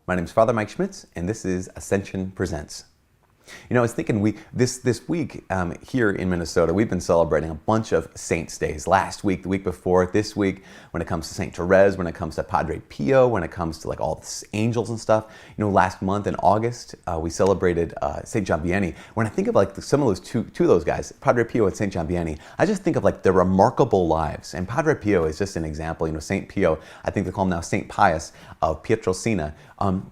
My name is Father Mike Schmitz, and this is Ascension Presents. You know, I was thinking this week here in Minnesota, we've been celebrating a bunch of saints' days. Last week, the week before, this week, when it comes to Saint Therese, when it comes to Padre Pio, when it comes to like all the angels and stuff. You know, last month in August, we celebrated Saint John Vianney. When I think of like some of those two of those guys, Padre Pio and Saint John Vianney, I just think of like their remarkable lives. And Padre Pio is just an example. You know, Saint Pio, I think they call him now Saint Pius of Pietrelcina.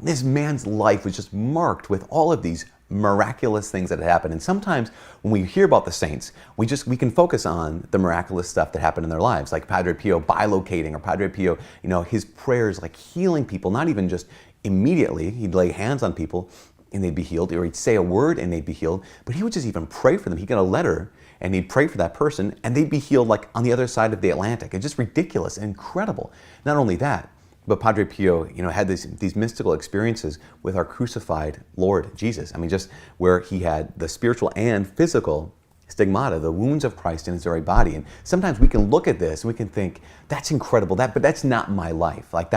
This man's life was just marked with all of these miraculous things that had happened. And sometimes when we hear about the saints, we can focus on the miraculous stuff that happened in their lives, like Padre Pio bilocating, or Padre Pio, you know, his prayers like healing people, not even just immediately. He'd lay hands on people and they'd be healed, or he'd say a word and they'd be healed, but he would just even pray for them. He'd get a letter and he'd pray for that person and they'd be healed like on the other side of the Atlantic. It's just ridiculous and incredible. Not only that, but Padre Pio, you know, had these mystical experiences with our crucified Lord Jesus. I mean, just where he had the spiritual and physical stigmata, the wounds of Christ in his very body. And sometimes we can look at this and we can think, that's incredible, but that's not my life. Like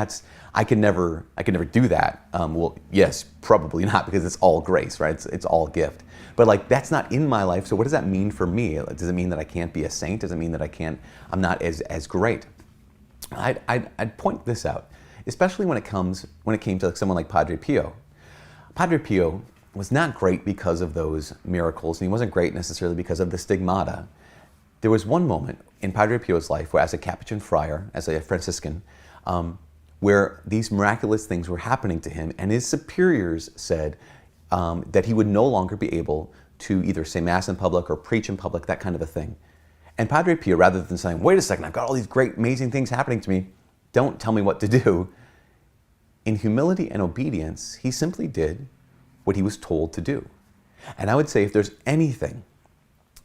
I can never do that. Well, yes, probably not, because it's all grace, right? It's all gift. But like, that's not in my life. So what does that mean for me? Does it mean that I can't be a saint? Does it mean that I'm not as great? I'd point this out, especially when it came to like someone like Padre Pio. Padre Pio was not great because of those miracles, and he wasn't great necessarily because of the stigmata. There was one moment in Padre Pio's life where, as a Capuchin friar, as a Franciscan, where these miraculous things were happening to him, and his superiors said that he would no longer be able to either say Mass in public or preach in public, that kind of a thing. And Padre Pio, rather than saying, wait a second, I've got all these great, amazing things happening to me, don't tell me what to do, in humility and obedience, he simply did what he was told to do. And I would say, if there's anything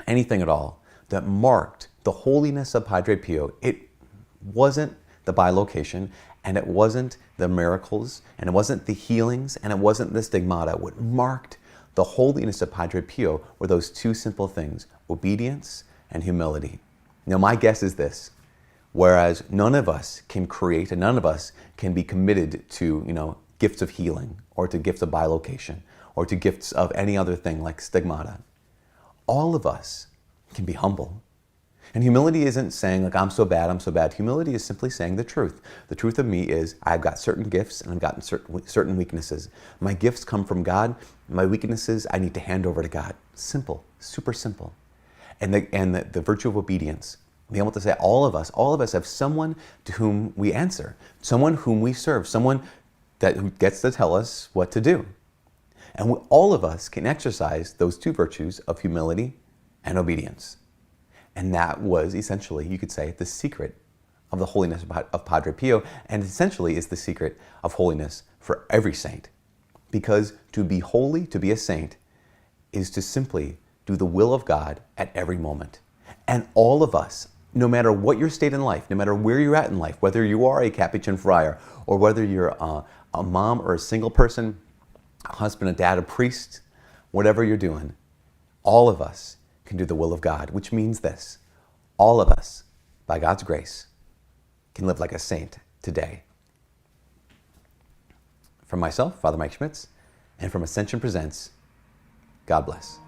at all that marked the holiness of Padre Pio, it wasn't the bilocation, and it wasn't the miracles, and it wasn't the healings, and it wasn't the stigmata. What marked the holiness of Padre Pio were those two simple things: obedience and humility. Now, my guess is this: whereas none of us can create and none of us can be committed to, you know, gifts of healing or to gifts of bilocation or to gifts of any other thing like stigmata, all of us can be humble. And humility isn't saying like, I'm so bad, I'm so bad. Humility is simply saying the truth. The truth of me is I've got certain gifts and I've got certain weaknesses. My gifts come from God. My weaknesses I need to hand over to God. Simple, super simple. And the virtue of obedience. Being able to say all of us have someone to whom we answer, someone whom we serve, someone who gets to tell us what to do. And all of us can exercise those two virtues of humility and obedience. And that was essentially, you could say, the secret of the holiness of Padre Pio, and essentially is the secret of holiness for every saint. Because to be holy, to be a saint, is to simply do the will of God at every moment. And all of us, no matter what your state in life, no matter where you're at in life, whether you are a Capuchin friar, or whether you're a mom or a single person, a husband, a dad, a priest, whatever you're doing, all of us can do the will of God, which means this: all of us, by God's grace, can live like a saint today. From myself, Father Mike Schmitz, and from Ascension Presents, God bless.